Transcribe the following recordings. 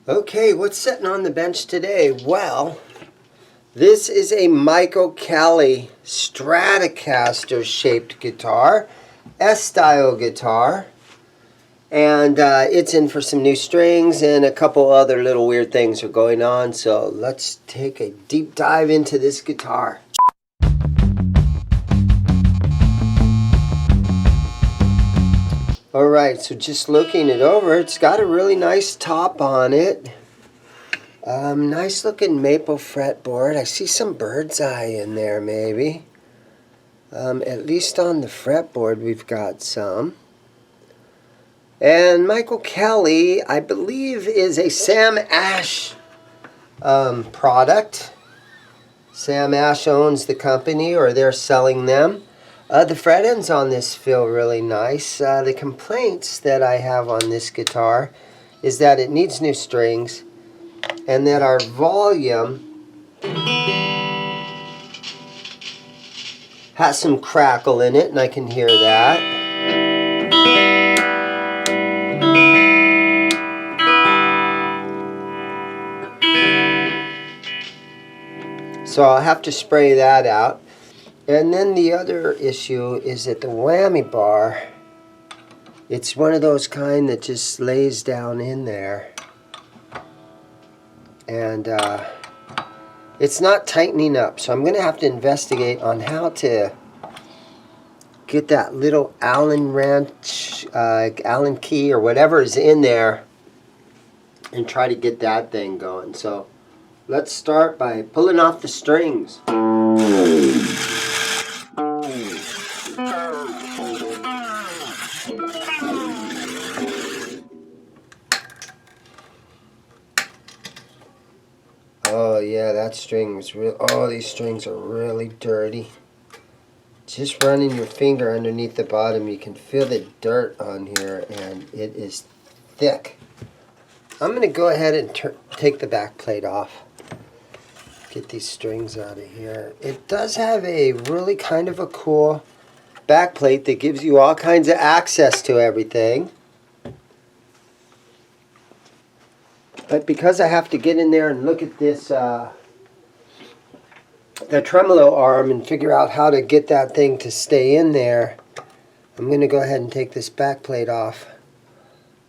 Okay, what's sitting on the bench today? Well, this is a Michael Kelly Stratocaster shaped guitar, S-style guitar, and it's in for some new strings and a couple other little weird things are going on, so let's take a deep dive into this guitar. Alright, so just looking it over, it's got a really nice top on it. Nice looking maple fretboard. I see some bird's eye in there maybe. At least on the fretboard we've got some. And Michael Kelly, I believe, is a Sam Ash product. Sam Ash owns the company, or they're selling them. The fret ends on this feel really nice. The complaints that I have on this guitar is that it needs new strings and that our volume has some crackle in it, and I can hear that. So I'll have to spray that out. And then the other issue is that the whammy bar, it's one of those kind that just lays down in there. And it's not tightening up. So I'm going to have to investigate on how to get that little Allen wrench, Allen key or whatever is in there and try to get that thing going. So let's start by pulling off the strings. Oh yeah, that string was real. Oh, these strings are really dirty. Just running your finger underneath the bottom, you can feel the dirt on here, and it is thick. I'm going to go ahead and take the back plate off. Get these strings out of here. It does have a really kind of a cool back plate that gives you all kinds of access to everything. But because I have to get in there and look at this, the tremolo arm, and figure out how to get that thing to stay in there, I'm going to go ahead and take this back plate off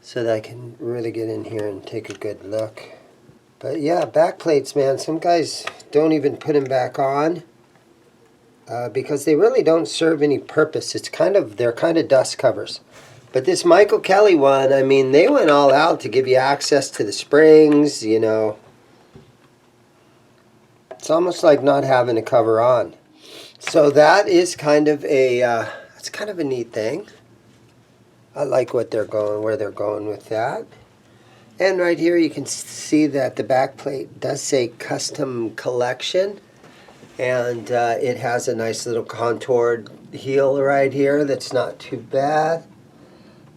so that I can really get in here and take a good look. But yeah, back plates, man, some guys don't even put them back on because they really don't serve any purpose. They're kind of dust covers. But this Michael Kelly one, I mean, they went all out to give you access to the springs, you know. It's almost like not having a cover on. So that is kind of that's kind of a neat thing. I like where they're going with that. And right here you can see that the back plate does say custom collection. And it has a nice little contoured heel right here that's not too bad.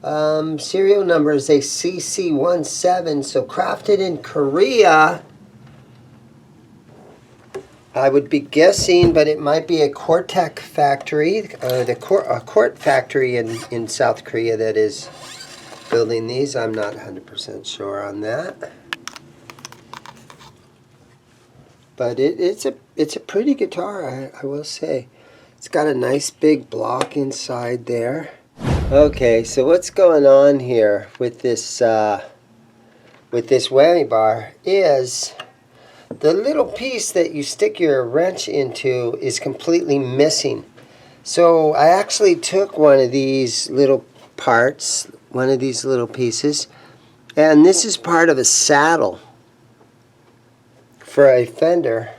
Serial number is a CC17, so crafted in Korea. I would be guessing, but it might be a Quartec factory, a Quart factory in South Korea that is building these. I'm not 100% sure on that. But it's a pretty guitar, I will say. It's got a nice big block inside there. Okay, so what's going on here with this whammy bar is the little piece that you stick your wrench into is completely missing. So I actually took one of these little parts, one of these little pieces, and this is part of a saddle for a Fender.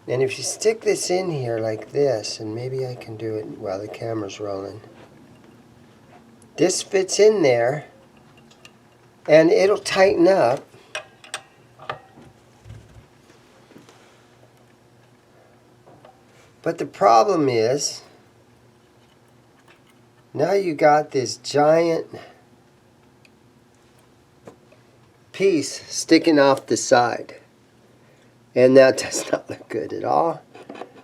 And if you stick this in here like this, and maybe I can do it while the camera's rolling. This fits in there, and it'll tighten up. But the problem is, now you got this giant piece sticking off the side. And that does not look good at all.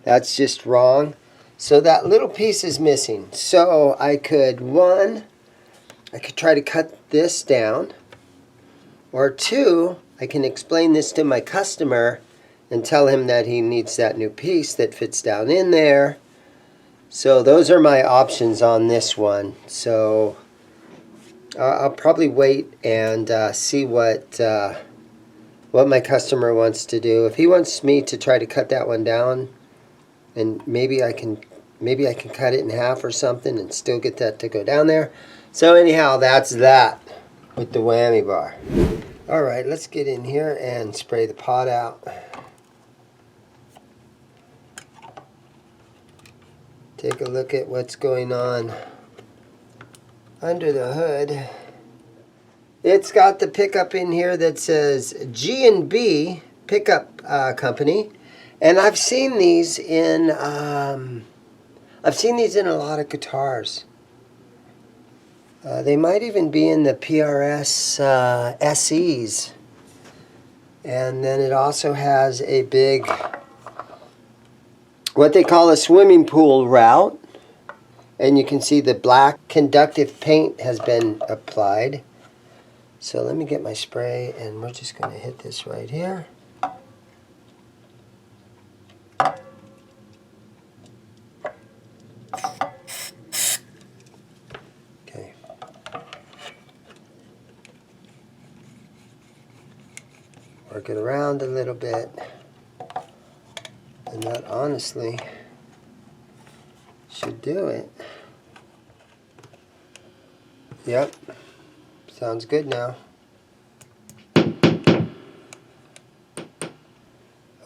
That's just wrong. So that little piece is missing. So I could try to cut this down, Or two, I can explain this to my customer and tell him that he needs that new piece that fits down in there. So those are my options on this one. So I'll probably wait and see what my customer wants to do. If he wants me to try to cut that one down, and maybe I can cut it in half or something and still get that to go down there. So anyhow, that's that with the whammy bar. All right, let's get in here and spray the pot out. Take a look at what's going on under the hood. It's got the pickup in here that says G&B Pickup Company, and I've seen these in a lot of guitars. They might even be in the PRS SEs, and then it also has a big, what they call a swimming pool route, and you can see the black conductive paint has been applied. So let me get my spray, and we're just going to hit this right here. Okay. Work it around a little bit. And that honestly should do it. Yep. Sounds good now.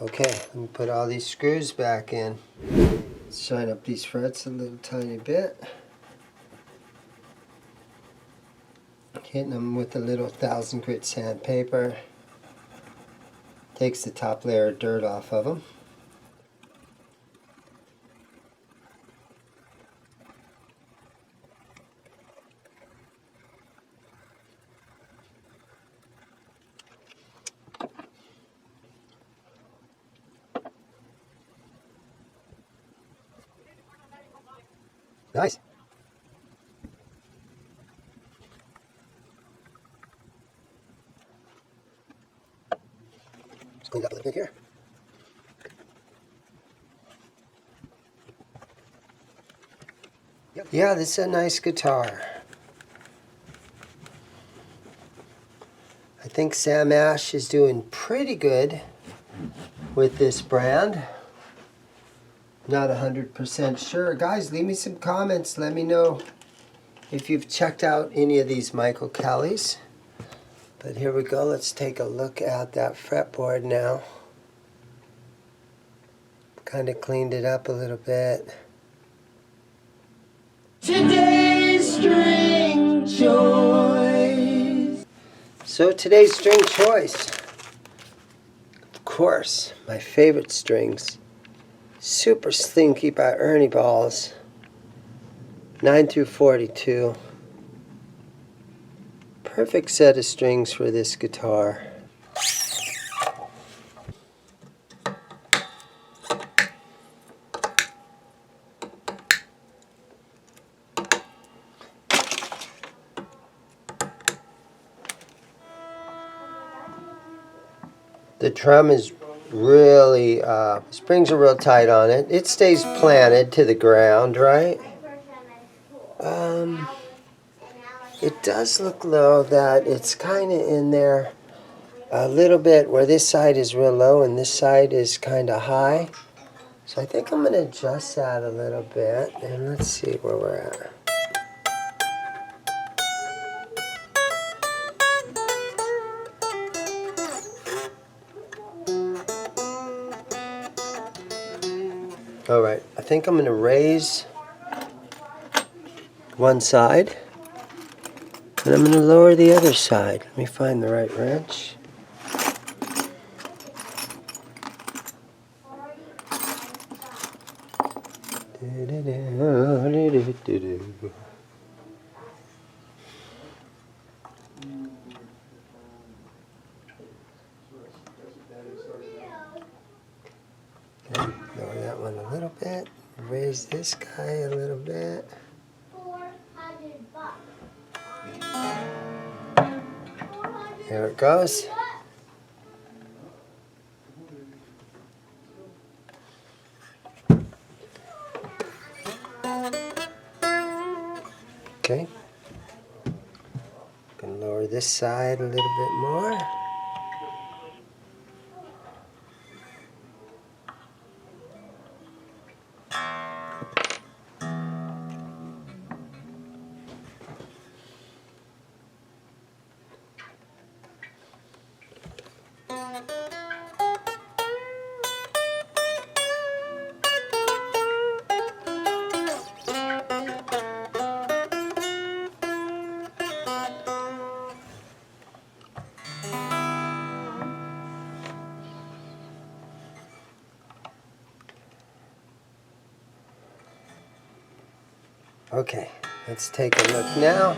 Okay, let me put all these screws back in. Let's shine up these frets a little tiny bit. Hitting them with a little 1000 grit sandpaper. Takes the top layer of dirt off of them. Nice. Just clean up a little bit here. Yep. Yeah, this is a nice guitar. I think Sam Ash is doing pretty good with this brand. Not 100% sure. Guys, leave me some comments. Let me know if you've checked out any of these Michael Kellys. But here we go. Let's take a look at that fretboard now. Kind of cleaned it up a little bit. Today's string choice. So today's string choice. Of course, my favorite strings. Super Stinky by Ernie Balls, 9 through 42. Perfect set of strings for this guitar. The drum is really, springs are real tight on it. It stays planted to the ground, right? It does look though that it's kind of in there a little bit where this side is real low and this side is kind of high. So I think I'm going to adjust that a little bit, and let's see where we're at. All right, I think I'm going to raise one side, and I'm going to lower the other side. Let me find the right wrench. Okay, lower that one a little bit. Raise this guy a little bit. Here it goes. Okay. Gonna lower this side a little bit more. Okay, let's take a look now.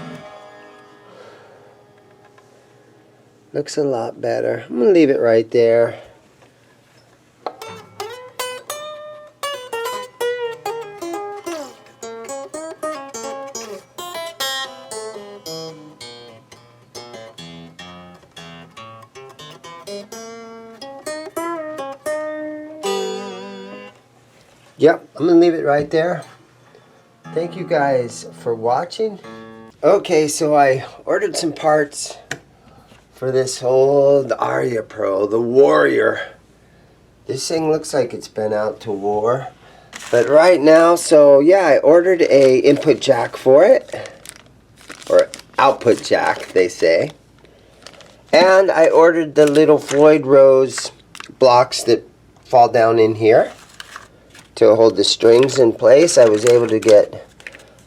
Looks a lot better. I'm gonna leave it right there. Yep, I'm gonna leave it right there. Thank you guys for watching. Okay, so I ordered some parts for this old Aria Pro, the Warrior. This thing looks like it's been out to war. But right now, so yeah, I ordered a input jack for it. Or output jack, they say. And I ordered the little Floyd Rose blocks that fall down in here to hold the strings in place. I was able to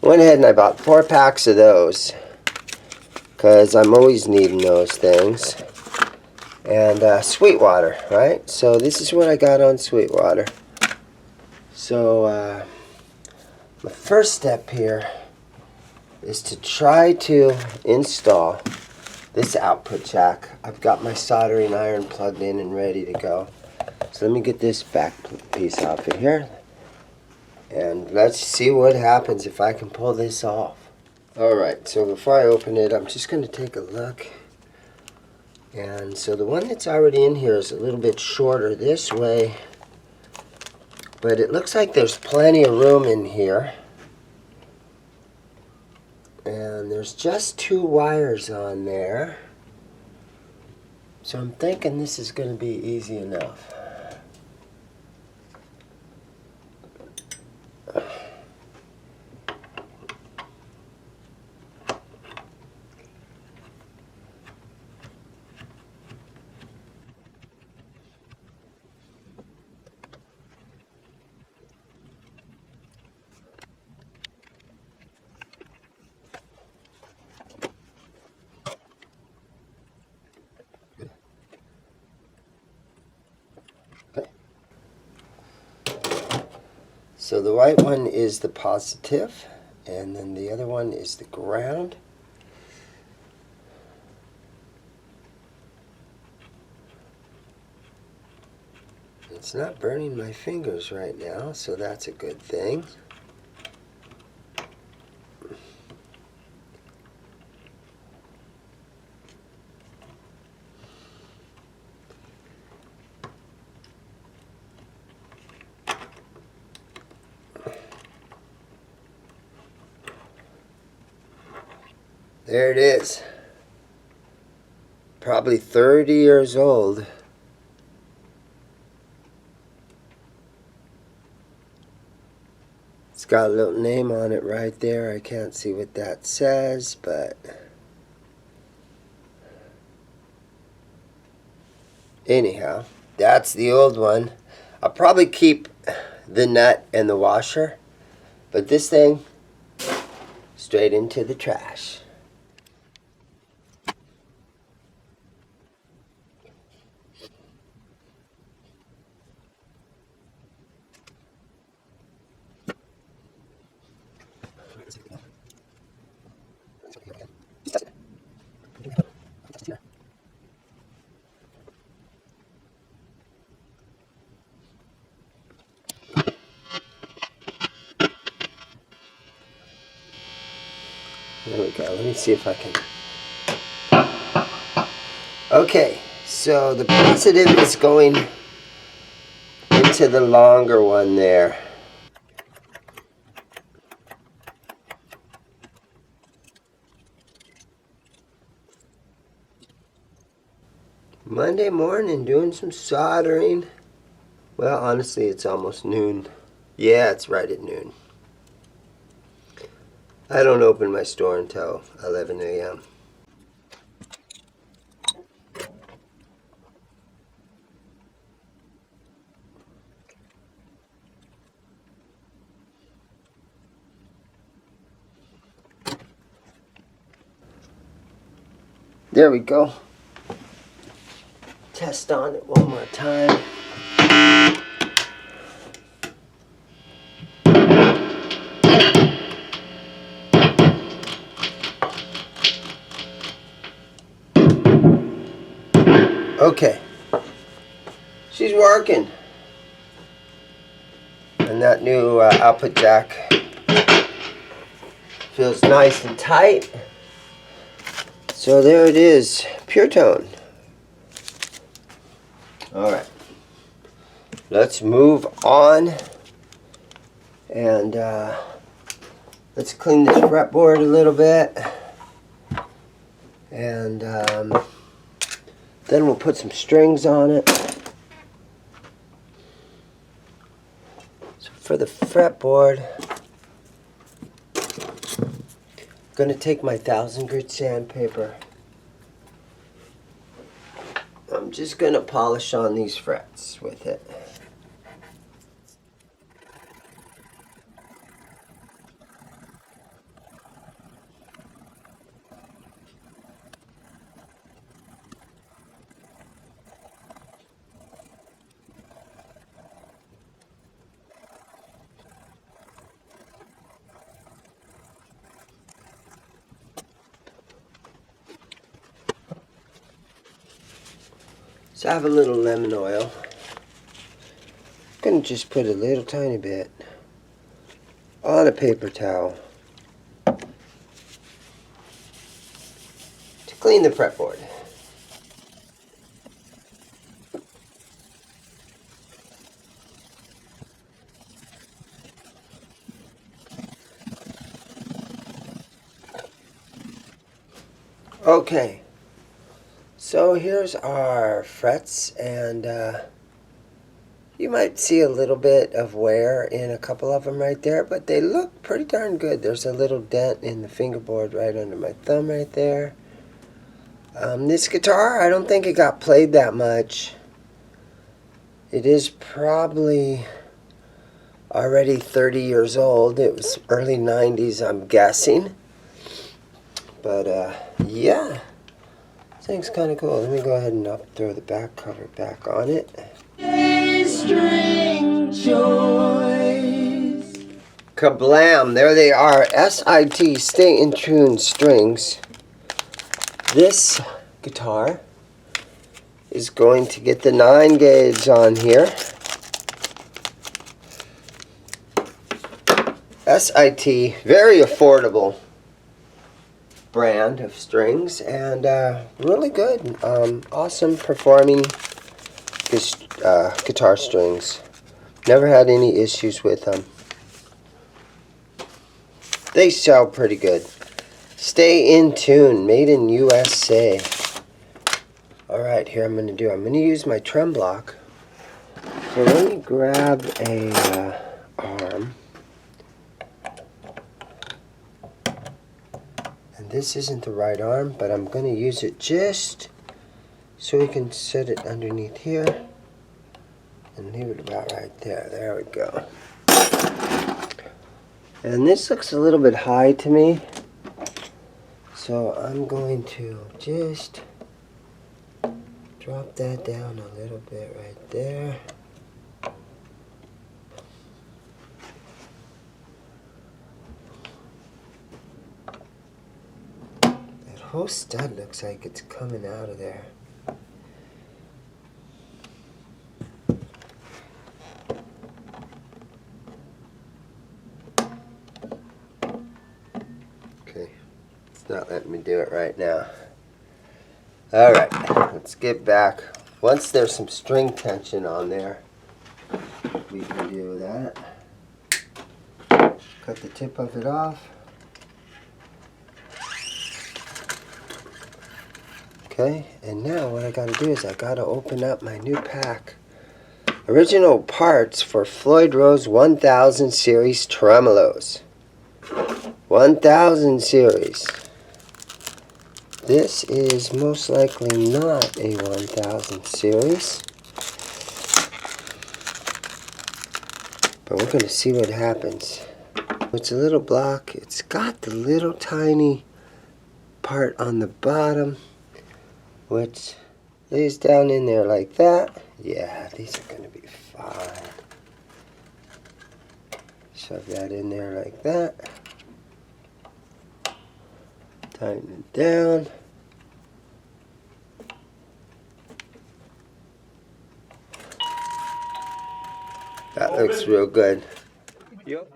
went ahead and I bought 4 packs of those because I'm always needing those things. And Sweetwater, right? So this is what I got on Sweetwater. So the first step here is to try to install this output jack. I've got my soldering iron plugged in and ready to go. So let me get this back piece off of here. And let's see what happens if I can pull this off. Alright, so before I open it, I'm just going to take a look. And so the one that's already in here is a little bit shorter this way. But it looks like there's plenty of room in here. And there's just 2 wires on there. So I'm thinking this is going to be easy enough. So the white one is the positive, and then the other one is the ground. It's not burning my fingers right now, so that's a good thing. There it is. Probably 30 years old. It's got a little name on it right there. I can't see what that says, but anyhow, that's the old one. I'll probably keep the nut and the washer, but this thing, straight into the trash. There we go. Let me see if I can Okay, so the positive is going into the longer one there. Monday morning doing some soldering. Well, honestly, it's almost noon. Yeah, it's right at noon. I don't open my store until 11 a.m. There we go. Test on it one more time. Okay. She's working. And that new output jack feels nice and tight. So there it is, pure tone. Alright. Let's move on. And let's clean this fretboard a little bit. And then we'll put some strings on it. So for the fretboard, I'm going to take my 1000 grit sandpaper. I'm just going to polish on these frets with it. So I have a little lemon oil. I'm going to just put a little tiny bit on a paper towel to clean the fretboard. Okay, so here's our frets, and you might see a little bit of wear in a couple of them right there, but they look pretty darn good. There's a little dent in the fingerboard right under my thumb right there. This guitar, I don't think it got played that much. It is probably already 30 years old. It was early 90s, I'm guessing. But yeah, this thing's kind of cool. Let me go ahead and throw the back cover back on it. String choice. Kablam! There they are. SIT, Stay in Tune strings. This guitar is going to get the 9 gauge on here. SIT, very affordable brand of strings, and really good. Awesome performing guitar strings. Never had any issues with them. They sell pretty good. Stay in Tune, made in USA. Alright, here I'm going to use my trem block. So let me grab a arm. And this isn't the right arm, but I'm going to use it just so we can set it underneath here. And leave it about right there. There we go. And this looks a little bit high to me. So I'm going to just drop that down a little bit right there. That whole stud looks like it's coming out of there. Okay, it's not letting me do it right now. Alright, let's get back. Once there's some string tension on there, we can do that. Cut the tip of it off. Okay, and now what I gotta do is I gotta open up my new pack. Original parts for Floyd Rose 1000 series tremolos. 1000 series. This is most likely not a 1000 series. But we're gonna see what happens. It's a little block. It's got the little tiny part on the bottom, which lays down in there like that. Yeah, these are gonna be fine. Shove that in there like that. Tighten it down. That looks real good. Yep.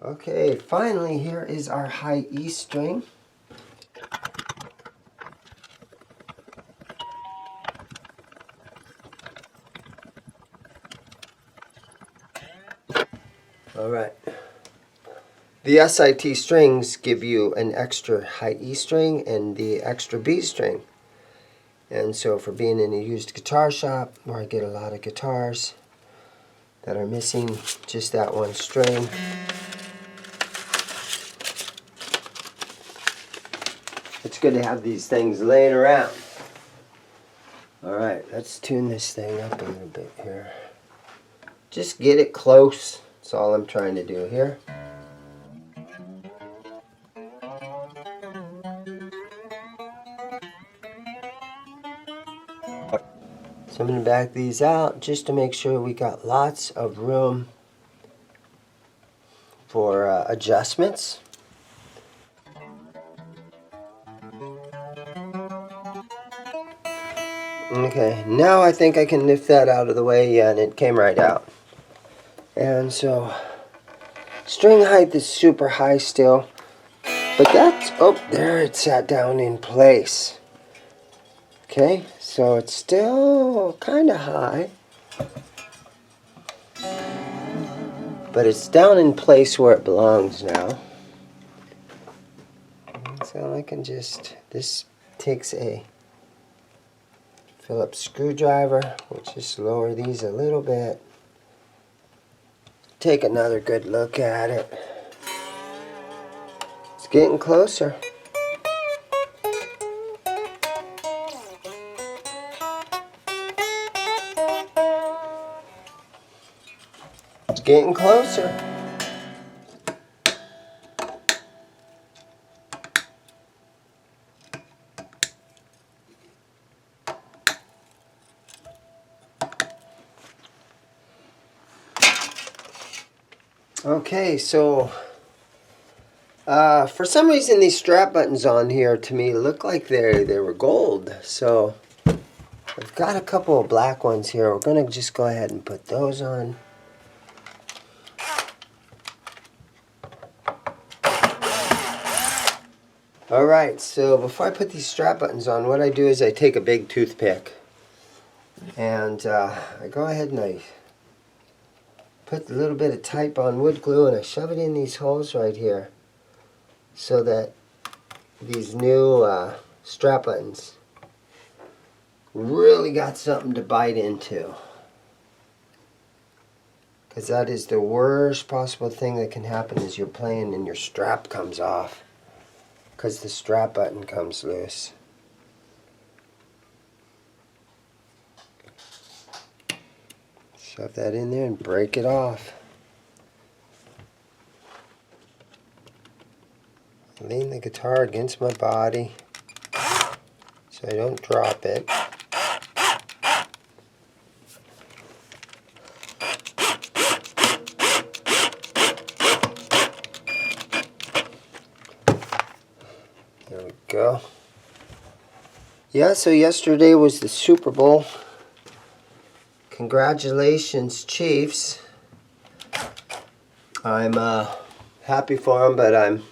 Okay, finally here is our high E string. Alright. The SIT strings give you an extra high E string and the extra B string. And so for being in a used guitar shop where I get a lot of guitars that are missing just that one string, it's good to have these things laying around. Alright, let's tune this thing up a little bit here. Just get it close. That's all I'm trying to do here. So I'm going to back these out just to make sure we got lots of room for adjustments. Okay, now I think I can lift that out of the way. Yeah, and it came right out. And so, string height is super high still. But that's, oh, there it sat down in place. Okay, so it's still kind of high. But it's down in place where it belongs now. So I can just, this takes a Phillips screwdriver. We'll just lower these a little bit. Take another good look at it. It's getting closer. It's getting closer. Okay, so for some reason these strap buttons on here to me look like they were gold. So I've got a couple of black ones here. We're going to just go ahead and put those on. Alright, so before I put these strap buttons on, what I do is I take a big toothpick and I go ahead and I put a little bit of Type-On wood glue and I shove it in these holes right here so that these new strap buttons really got something to bite into. Because that is the worst possible thing that can happen is you're playing and your strap comes off because the strap button comes loose. Shove that in there and break it off. Lean the guitar against my body so I don't drop it. go. Yeah, so yesterday was the Super Bowl. Congratulations, Chiefs. I'm happy for them, but I'm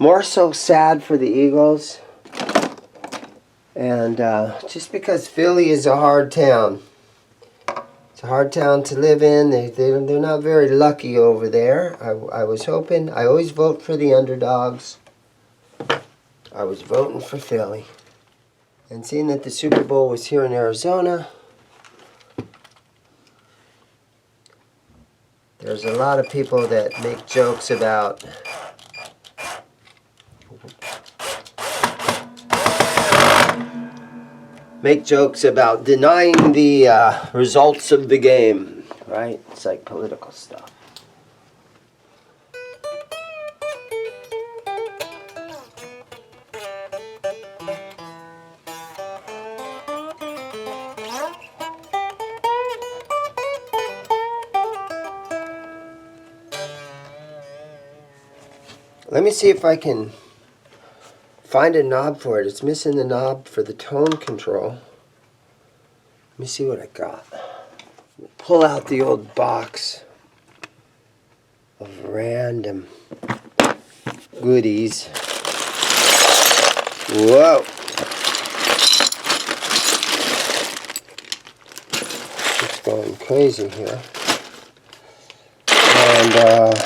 more so sad for the Eagles. And just because Philly is a hard town. It's a hard town to live in. They're not very lucky over there. I was hoping. I always vote for the underdogs. I was voting for Philly. And seeing that the Super Bowl was here in Arizona, there's a lot of people that make jokes about denying the results of the game, right? It's like political stuff. Let me see if I can find a knob for it. It's missing the knob for the tone control. Let me see what I got. Pull out the old box of random goodies. Whoa. It's going crazy here. And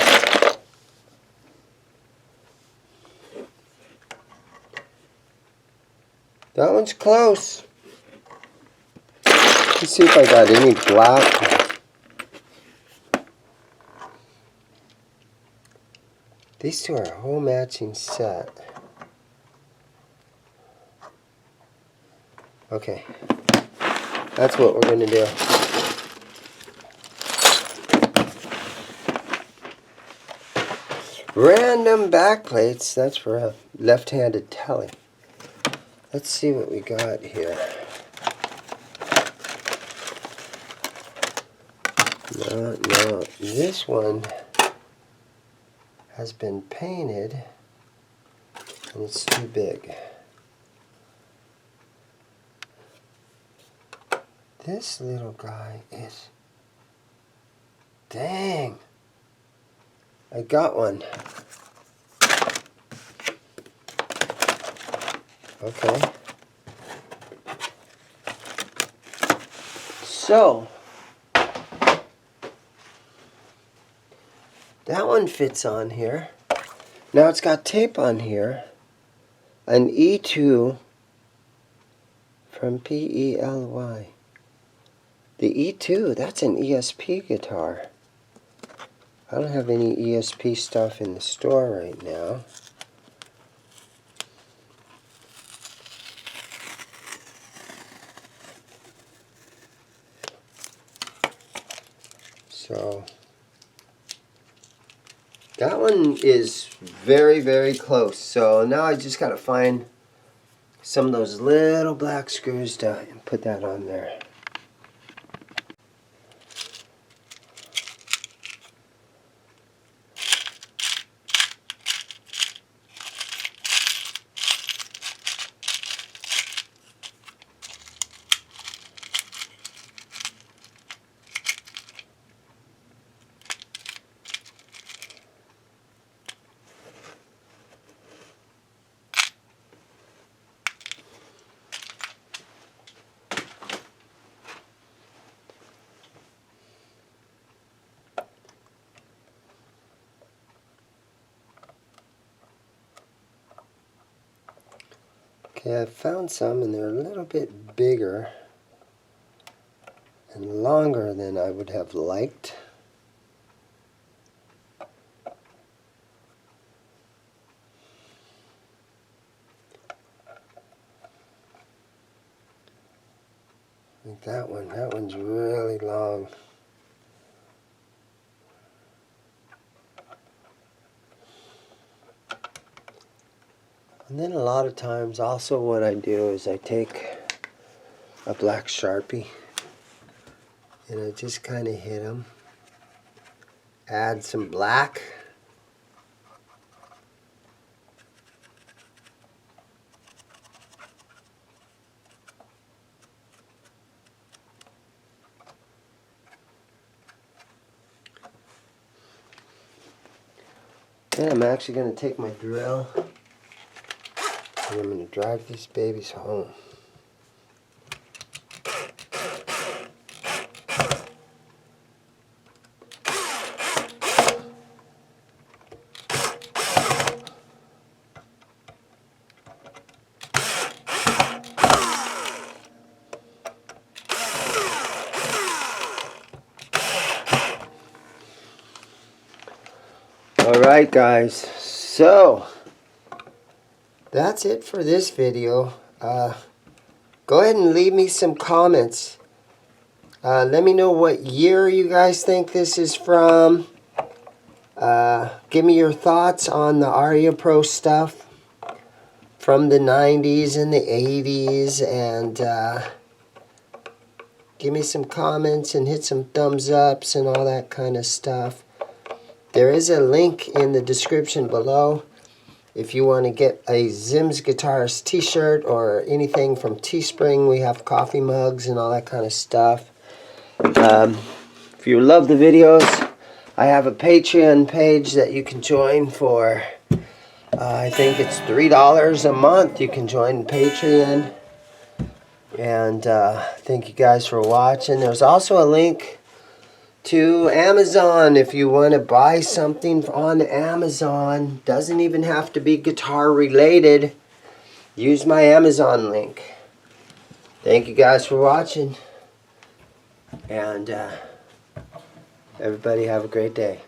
that one's close. Let's see if I got any black. These two are a whole matching set. Okay. That's what we're going to do. Random backplates. That's for a left-handed telly. Let's see what we got here. No. This one has been painted and it's too big. This little guy is... Dang! I got one. Okay. So, that one fits on here. Now it's got tape on here. An E2 from PELY. The E2, that's an ESP guitar. I don't have any ESP stuff in the store right now. So that one is very, very close. So now I just got to find some of those little black screws to put that on there. Okay, I found some and they're a little bit bigger and longer than I would have liked. Like that one's really long. And then a lot of times also what I do is I take a black Sharpie and I just kind of hit them. Add some black. Then I'm actually going to take my drill and I'm going to drive these babies home. Alright guys, so that's it for this video. Go ahead and leave me some comments. Let me know what year you guys think this is from. Give me your thoughts on the Aria Pro stuff from the 90s and the 80s, and give me some comments and hit some thumbs ups and all that kind of stuff. There is a link in the description below if you want to get a ZIMM'S Guitarist t-shirt or anything from Teespring. We have coffee mugs and all that kind of stuff. If you love the videos, I have a Patreon page that you can join for, I think it's $3 a month. You can join Patreon. And thank you guys for watching. There's also a link to Amazon if you want to buy something on Amazon. Doesn't even have to be guitar related. Use my Amazon link. Thank you guys for watching. And everybody have a great day.